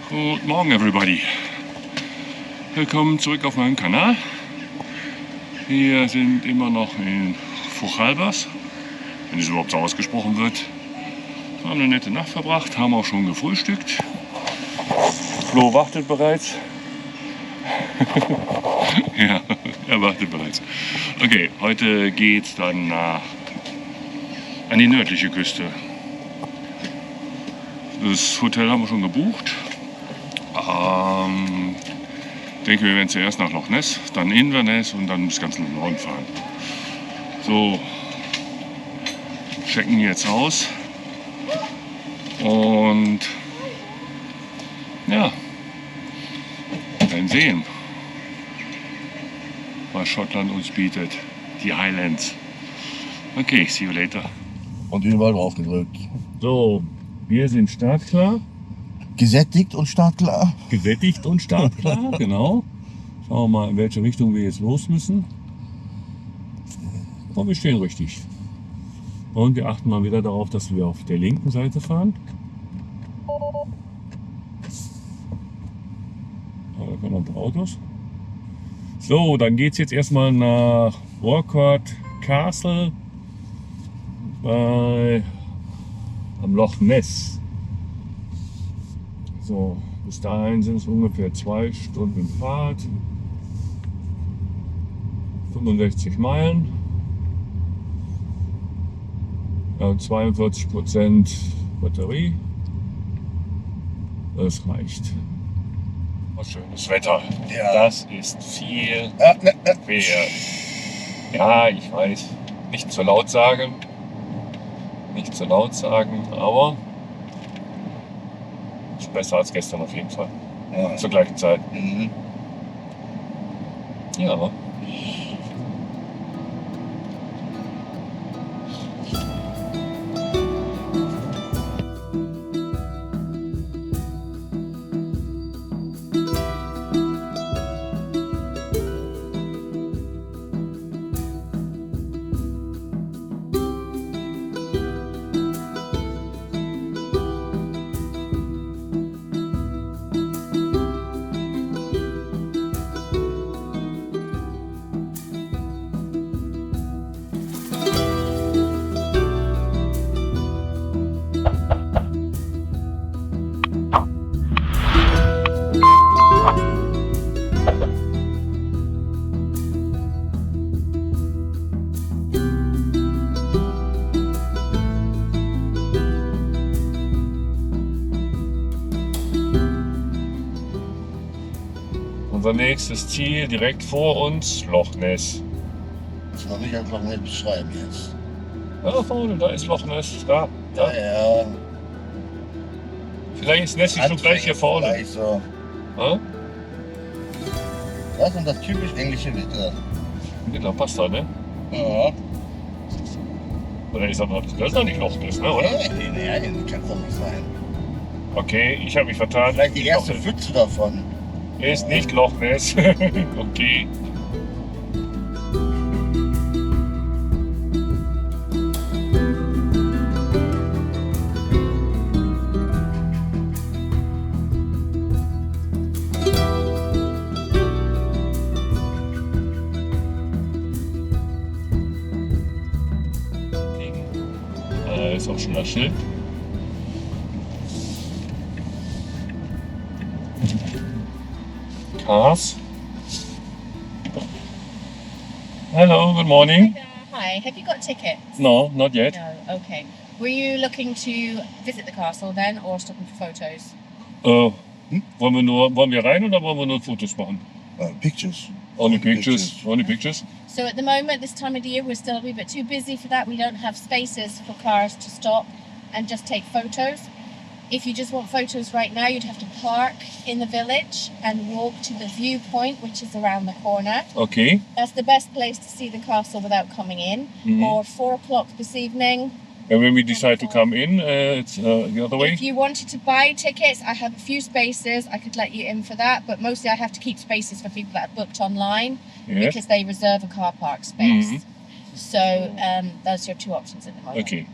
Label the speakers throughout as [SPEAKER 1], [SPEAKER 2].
[SPEAKER 1] Good morning everybody. Willkommen zurück auf meinem Kanal. Wir sind immer noch in Fuchalbers, wenn es überhaupt so ausgesprochen wird. Wir haben eine nette Nacht verbracht, haben auch schon gefrühstückt. Flo wartet bereits. Ja, er wartet bereits. Okay, heute geht's dann an die nördliche Küste. Das Hotel haben wir schon gebucht. Ich denke, wir werden zuerst nach Loch Ness, dann Inverness und dann bis ganz nach Norden fahren. So, checken jetzt aus. Und ja, werden sehen, was Schottland uns bietet. Die Highlands. Okay, see you later.
[SPEAKER 2] Und überall drauf gedrückt.
[SPEAKER 1] So, wir sind startklar.
[SPEAKER 2] Gesättigt und startklar.
[SPEAKER 1] Gesättigt und startklar, genau. Schauen wir mal, in welche Richtung wir jetzt los müssen. Und wir stehen richtig. Und wir achten mal wieder darauf, dass wir auf der linken Seite fahren. Aber da kommen ein paar Autos. So, dann geht es jetzt erstmal nach Warcourt Castle am Loch Ness. So, bis dahin sind es ungefähr 2 Stunden Fahrt, 65 Meilen, ja, 42% Batterie, das reicht. Was schönes Wetter,
[SPEAKER 2] Ja.
[SPEAKER 1] Das ist viel wert. Ja, ich weiß, nicht zu laut sagen, aber ist besser als gestern auf jeden Fall.
[SPEAKER 2] Ja.
[SPEAKER 1] Zur gleichen Zeit.
[SPEAKER 2] Mhm.
[SPEAKER 1] Ja. Unser nächstes Ziel direkt vor uns, Loch Ness.
[SPEAKER 2] Das noch nicht einfach nicht beschreiben jetzt.
[SPEAKER 1] Da vorne, da ist Loch Ness. Da.
[SPEAKER 2] Ja.
[SPEAKER 1] Vielleicht ist Nessie schon gleich hier vorne.
[SPEAKER 2] Vielleicht so.
[SPEAKER 1] Ja?
[SPEAKER 2] Das und das typisch englische Wetter.
[SPEAKER 1] Genau, passt da, ne?
[SPEAKER 2] Ja.
[SPEAKER 1] Oder ist das noch nicht Loch Ness, ne? Oder?
[SPEAKER 2] Nee, kann doch nicht sein.
[SPEAKER 1] Okay, ich habe mich vertan.
[SPEAKER 2] Vielleicht die
[SPEAKER 1] Nicht
[SPEAKER 2] erste
[SPEAKER 1] Loch Ness.
[SPEAKER 2] Pfütze davon.
[SPEAKER 1] Ist nicht Loch Ness. Okay. Da ist auch schon das Schild. Cars. Hello, good morning.
[SPEAKER 3] Hi, have you got tickets?
[SPEAKER 1] No, not yet.
[SPEAKER 3] No, okay. Were you looking to visit the castle then or stopping for photos?
[SPEAKER 1] Wollen wir rein oder wollen wir nur Fotos machen?
[SPEAKER 2] Pictures.
[SPEAKER 1] Only pictures. Only pictures.
[SPEAKER 3] So at the moment, this time of the year, we're still a wee bit too busy for that. We don't have spaces for cars to stop and just take photos. If you just want photos right now, you'd have to park in the village and walk to the viewpoint, which is around the corner.
[SPEAKER 1] Okay.
[SPEAKER 3] That's the best place to see the castle without coming in. Or 4 o'clock this evening.
[SPEAKER 1] And when we decide to come in, it's the other way?
[SPEAKER 3] If you wanted to buy tickets, I have a few spaces. I could let you in for that, but mostly I have to keep spaces for people that have booked online because they reserve a car park space. So those are your two options at the moment.
[SPEAKER 1] Okay.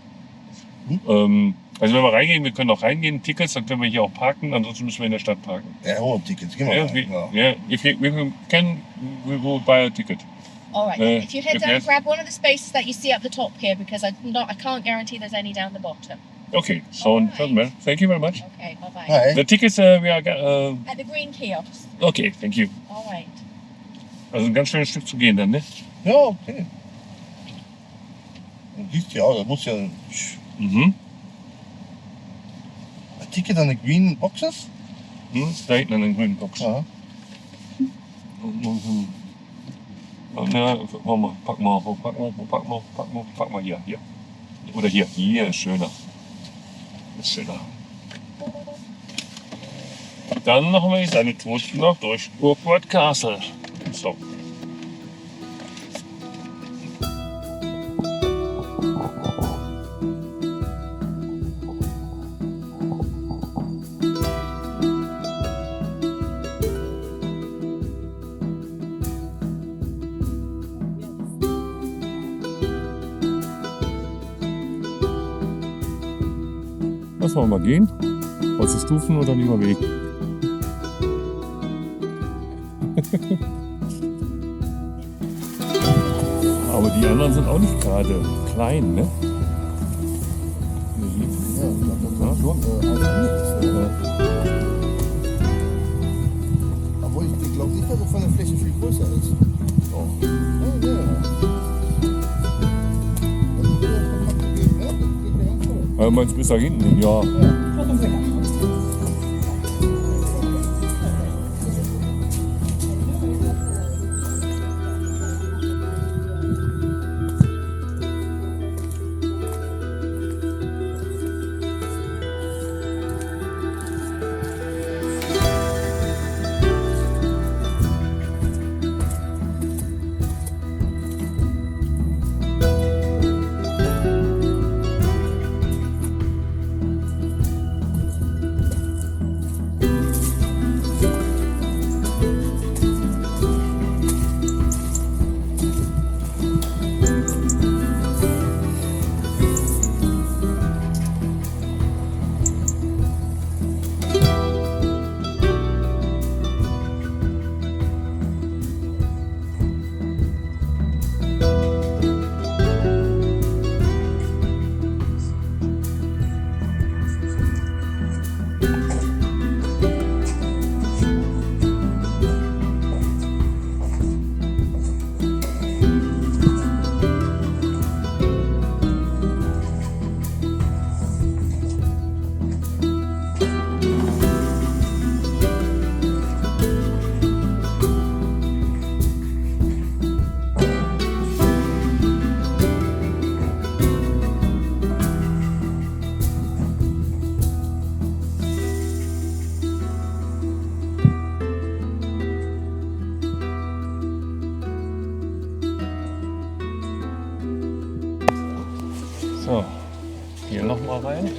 [SPEAKER 1] Also wenn wir reingehen, wir können auch reingehen, Tickets, dann können wir hier auch parken, ansonsten müssen wir in der Stadt parken.
[SPEAKER 2] Ja, hol Tickets. Geh mal
[SPEAKER 1] Yeah,
[SPEAKER 2] rein. Ja.
[SPEAKER 1] yeah. If we can, we will buy a ticket.
[SPEAKER 3] All right. If you head
[SPEAKER 1] if
[SPEAKER 3] down,
[SPEAKER 1] yes.
[SPEAKER 3] grab one of the spaces that you see up the top here, because I can't guarantee there's any down the bottom.
[SPEAKER 1] Okay, so
[SPEAKER 3] Alright.
[SPEAKER 1] thank you very much.
[SPEAKER 3] Okay, bye bye.
[SPEAKER 2] Hi.
[SPEAKER 1] The tickets we are
[SPEAKER 3] At the green kiosk.
[SPEAKER 1] okay, thank you.
[SPEAKER 3] All right.
[SPEAKER 1] Also ein ganz schönes Stück zu gehen dann, ne?
[SPEAKER 2] Ja, okay. Du siehst ja, da muss ja
[SPEAKER 1] Mhm.
[SPEAKER 2] ein Ticket an the green boxes.
[SPEAKER 1] Da hinten an den grünen Box.
[SPEAKER 2] Ja.
[SPEAKER 1] Ja, pack mal hier. Oder hier ist schöner. Ist schöner. Dann machen wir eine Tour noch durch Urquhart Castle. So. Lass mal gehen. Kurze Stufen oder lieber Weg? Aber die anderen sind auch nicht gerade klein, ne?
[SPEAKER 2] Ja, das ist schon Obwohl ich glaube nicht, dass er von der Fläche viel größer ist.
[SPEAKER 1] Oh.
[SPEAKER 2] Ja, ja.
[SPEAKER 1] Meinst du bis da hinten hin? Ja. So, hier nochmal rein.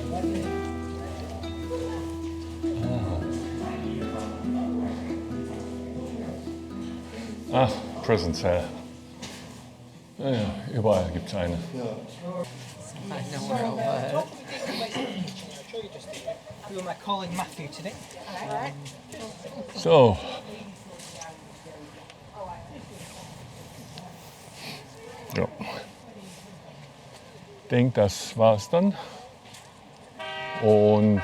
[SPEAKER 1] Ach, Prison Cell. Ja, überall gibt es eine.
[SPEAKER 4] Who am I calling Matthew today?
[SPEAKER 1] So. Ja. Ich denke, das war's dann. Und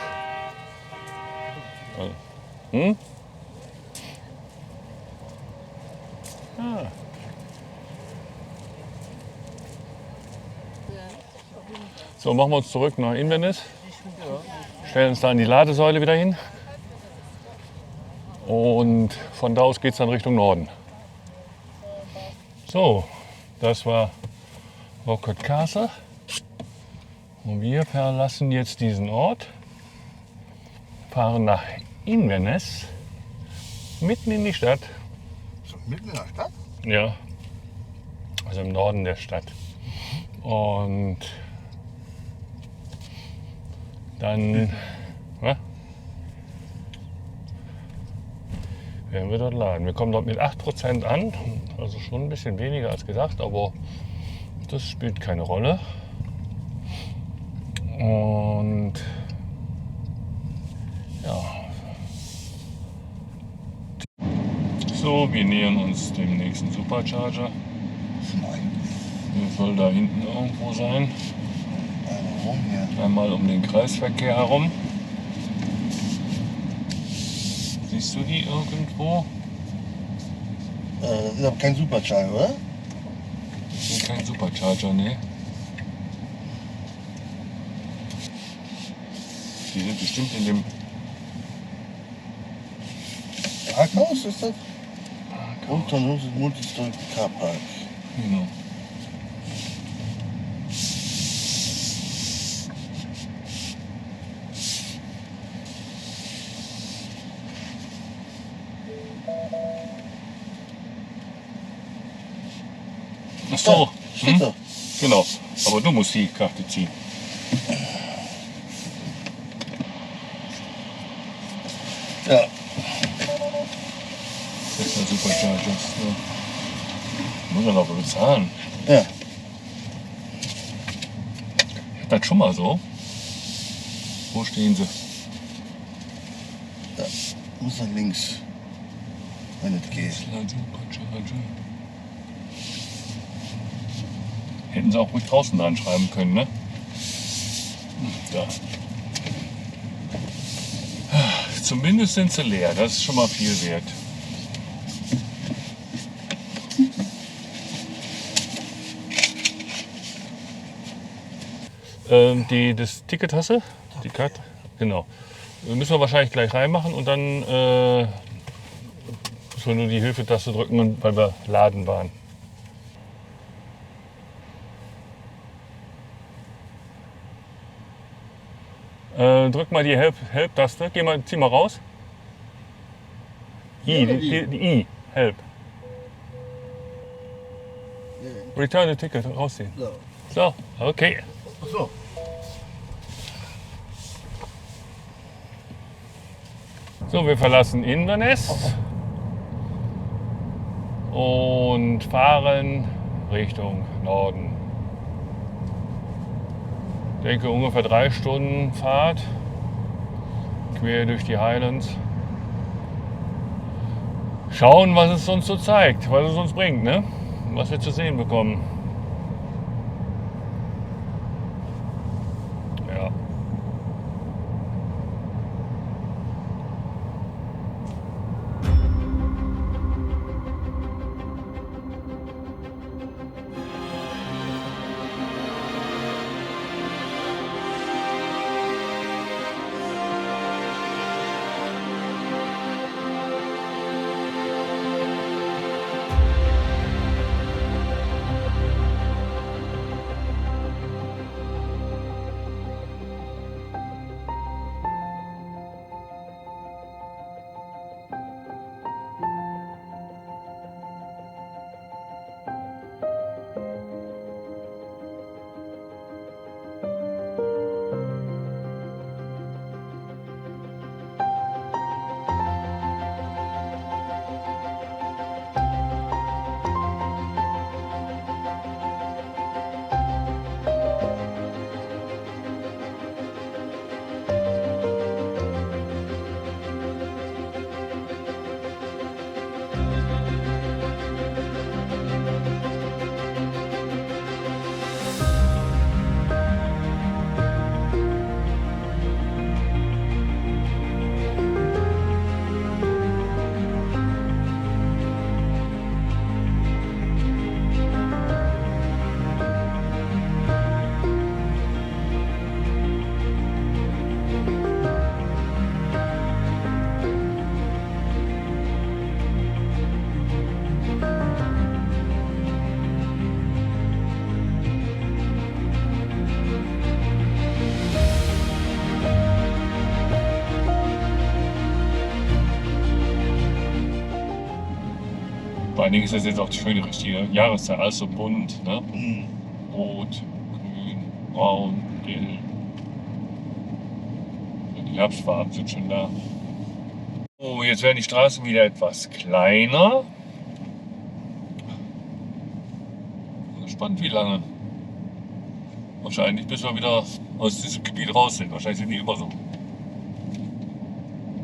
[SPEAKER 1] so, machen wir uns zurück nach Inverness. Stellen uns da in die Ladesäule wieder hin. Und von da aus geht es dann Richtung Norden. So, das war Urquhart Castle. Und wir verlassen jetzt diesen Ort, fahren nach Inverness, mitten in die Stadt.
[SPEAKER 2] So, mitten in der Stadt?
[SPEAKER 1] Ja, also im Norden der Stadt. Und dann werden wir dort laden. Wir kommen dort mit 8% an, also schon ein bisschen weniger als gedacht, aber das spielt keine Rolle. Und ja. So, wir nähern uns dem nächsten Supercharger.
[SPEAKER 2] Nein.
[SPEAKER 1] Der soll da hinten irgendwo sein.
[SPEAKER 2] Warum hier?
[SPEAKER 1] Einmal um den Kreisverkehr herum. Siehst du die irgendwo?
[SPEAKER 2] Das ist aber kein Supercharger, oder?
[SPEAKER 1] Das ist kein Supercharger, ne? Die sind bestimmt in dem
[SPEAKER 2] Parkhaus ist das? Und dann ist es Multistory Carpark.
[SPEAKER 1] Genau. Ach so,
[SPEAKER 2] Steht da.
[SPEAKER 1] genau. Aber du musst die Karte ziehen.
[SPEAKER 2] Ja.
[SPEAKER 1] Das ist der Supercharger. Ja. Muss man aber bezahlen.
[SPEAKER 2] Ja.
[SPEAKER 1] Das schon mal so. Wo stehen sie?
[SPEAKER 2] Ja. Muss nach links. Wenn es geht.
[SPEAKER 1] Tesla Supercharger. Hätten sie auch ruhig draußen dran schreiben können, ne? Da. Zumindest sind sie leer, das ist schon mal viel wert. Das Ticket hast du? Die Karte? Genau. Müssen wir wahrscheinlich gleich reinmachen und dann müssen wir nur die Hilfetaste drücken, weil wir laden waren. Drück mal die Help-Taste. Zieh mal raus. I, die I, Help. Return the ticket, rausziehen.
[SPEAKER 2] So.
[SPEAKER 1] So, okay.
[SPEAKER 2] So.
[SPEAKER 1] So, wir verlassen Inverness und fahren Richtung Norden. Ich denke ungefähr 3 Stunden Fahrt quer durch die Highlands. Schauen, was es uns so zeigt, was es uns bringt, ne? Was wir zu sehen bekommen. Ja. Vor allen Dingen ist das jetzt auch schön die richtige Jahreszeit, alles so bunt, ne? Rot, grün, braun, gelb. Die Herbstfarben sind schon da. Oh, jetzt werden die Straßen wieder etwas kleiner. Gespannt wie lange. Wahrscheinlich bis wir wieder aus diesem Gebiet raus sind. Wahrscheinlich sind die immer so.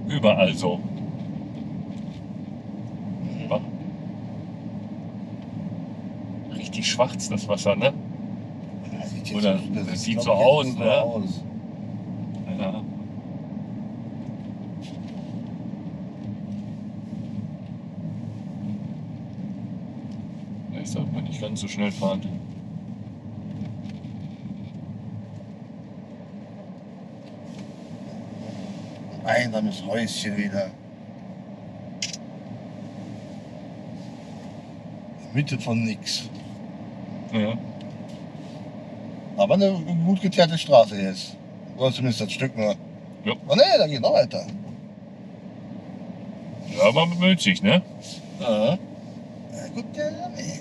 [SPEAKER 1] Überall so. Ja. Richtig schwarz das Wasser, ne?
[SPEAKER 2] Ja, sieht jetzt
[SPEAKER 1] Oder
[SPEAKER 2] so-
[SPEAKER 1] das sieht
[SPEAKER 2] glaub
[SPEAKER 1] so
[SPEAKER 2] ich, jetzt
[SPEAKER 1] aus,
[SPEAKER 2] nur so
[SPEAKER 1] ne?
[SPEAKER 2] aus.
[SPEAKER 1] Ja. Ich sollte man nicht ganz so schnell fahren.
[SPEAKER 2] Einsames Häuschen wieder. Mitte von nix.
[SPEAKER 1] Ja.
[SPEAKER 2] Aber eine gut geteerte Straße jetzt. Oder zumindest das Stück nur.
[SPEAKER 1] Ja.
[SPEAKER 2] Oh ne, da geht noch weiter.
[SPEAKER 1] Ja, man bemüht sich, ne?
[SPEAKER 2] Ja. Ja, gut, ja, nee.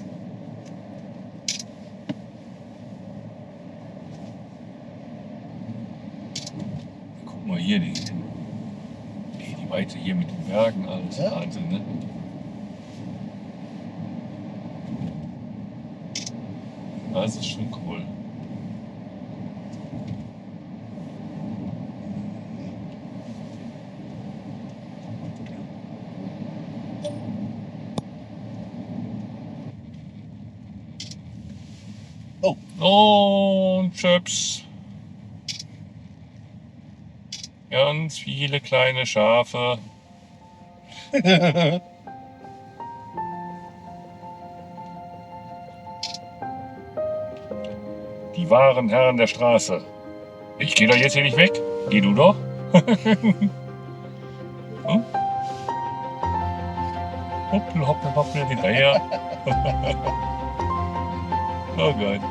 [SPEAKER 1] Guck mal hier, die Weite hier mit den Bergen, alles
[SPEAKER 2] Ja.
[SPEAKER 1] Wahnsinn, ne? Das ist schon cool.
[SPEAKER 2] Oh.
[SPEAKER 1] Und Chips. Ganz viele kleine Schafe. Die wahren Herren der Straße. Ich gehe doch jetzt hier nicht weg. Geh du doch. Hm? Hoppel, hoppel, hoppel, hinterher. Oh Gott.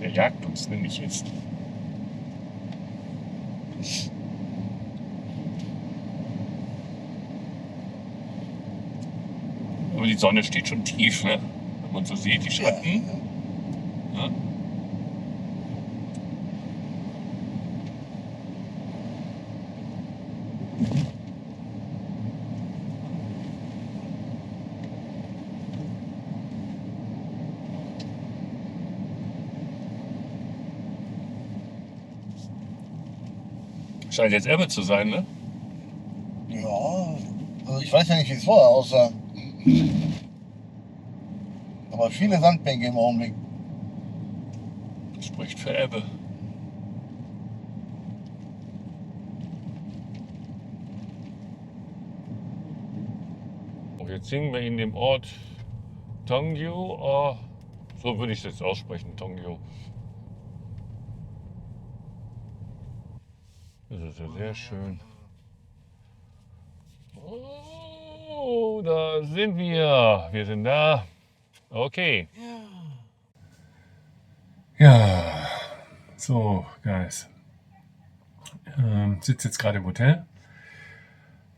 [SPEAKER 1] Der jagt uns nämlich jetzt. Aber die Sonne steht schon tief, ne? Wenn man so sieht, die Schatten. Ja. Scheint jetzt Ebbe zu sein, ne?
[SPEAKER 2] Ja, also ich weiß ja nicht, wie es vorher aussah. Aber viele Sandbänke im Augenblick.
[SPEAKER 1] Das spricht für Ebbe. jetzt sind wir in dem Ort Tongyu. So würde ich es jetzt aussprechen, Tongyu. Das ist ja sehr schön. Oh, da sind wir. Wir sind da. Okay. Ja, so, Guys. Sitze jetzt gerade im Hotel.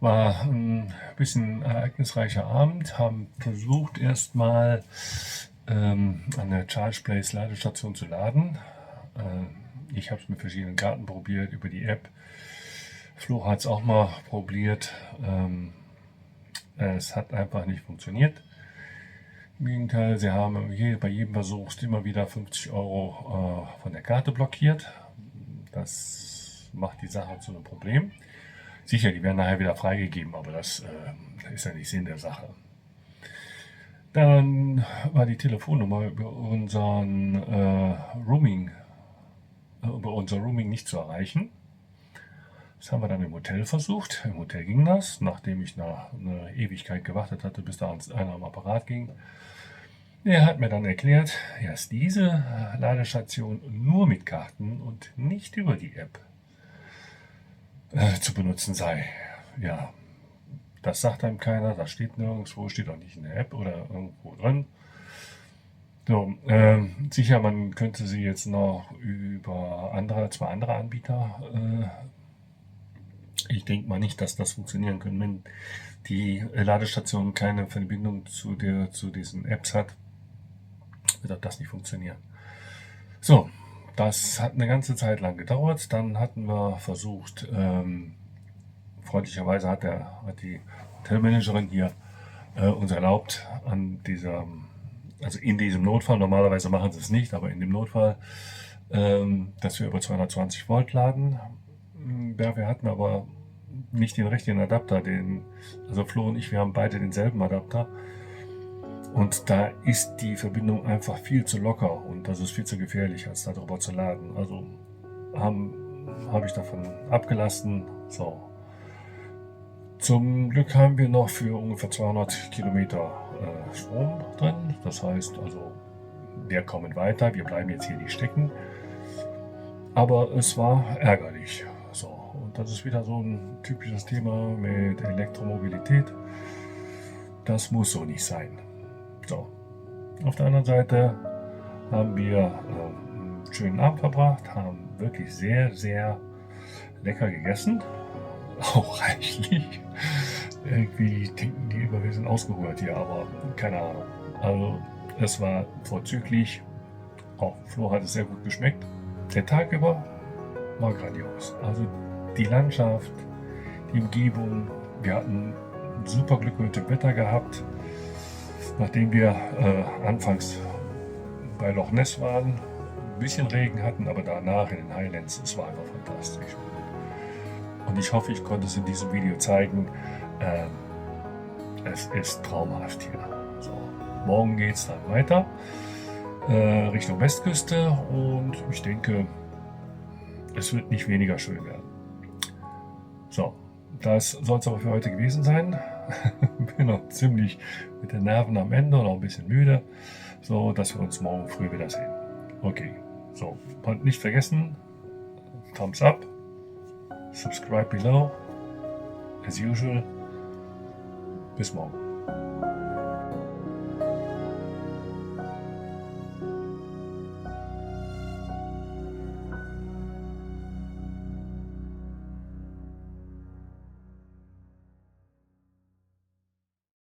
[SPEAKER 1] War ein bisschen ereignisreicher Abend. Haben versucht erstmal an der Charge Place Ladestation zu laden. Ich habe es mit verschiedenen Karten probiert über die App. Flo hat es auch mal probiert. Es hat einfach nicht funktioniert. Im Gegenteil, sie haben bei jedem Versuch immer wieder 50 € von der Karte blockiert. Das macht die Sache zu einem Problem. Sicher, die werden nachher wieder freigegeben, aber das ist ja nicht Sinn der Sache. Dann war die Telefonnummer über unser Roaming nicht zu erreichen. Das haben wir dann im Hotel versucht. Im Hotel ging das, nachdem ich nach einer Ewigkeit gewartet hatte, bis da einer am Apparat ging. Er hat mir dann erklärt, dass diese Ladestation nur mit Karten und nicht über die App zu benutzen sei. Ja, das sagt einem keiner, das steht nirgendwo, steht auch nicht in der App oder irgendwo drin. So, sicher, man könnte sie jetzt noch über zwei andere Anbieter. Ich denke mal nicht, dass das funktionieren kann, wenn die Ladestation keine Verbindung zu diesen Apps hat, wird das nicht funktionieren. So, das hat eine ganze Zeit lang gedauert. Dann hatten wir versucht, freundlicherweise hat die Hotelmanagerin hier uns erlaubt, in diesem Notfall, normalerweise machen sie es nicht, aber in dem Notfall, dass wir über 220 Volt laden. Wir hatten aber nicht den richtigen Adapter, also Flo und ich, wir haben beide denselben Adapter. Und da ist die Verbindung einfach viel zu locker und das ist viel zu gefährlich, als darüber zu laden. Also habe ich davon abgelassen. So. Zum Glück haben wir noch für ungefähr 200 Kilometer Strom drin. Das heißt also, wir kommen weiter, wir bleiben jetzt hier nicht stecken. Aber es war ärgerlich. So. Und das ist wieder so ein typisches Thema mit Elektromobilität. Das muss so nicht sein. So. Auf der anderen Seite haben wir einen schönen Abend verbracht, haben wirklich sehr, sehr lecker gegessen. Auch reichlich. Irgendwie denken die immer, wir sind ausgehungert hier, aber keine Ahnung. Also es war vorzüglich. Auch Flo hat es sehr gut geschmeckt. Der Tag über war grandios. Also die Landschaft, die Umgebung. Wir hatten super Glück mit dem Wetter gehabt. Nachdem wir anfangs bei Loch Ness waren, ein bisschen Regen hatten, aber danach in den Highlands, es war einfach fantastisch. Und ich hoffe, ich konnte es in diesem Video zeigen. Es ist traumhaft hier. So, morgen geht es dann weiter Richtung Westküste und ich denke, es wird nicht weniger schön werden. So, das soll es aber für heute gewesen sein. Bin noch ziemlich mit den Nerven am Ende und auch ein bisschen müde, so dass wir uns morgen früh wieder sehen. Okay, so, und nicht vergessen, Thumbs up, subscribe below, as usual. Bis morgen.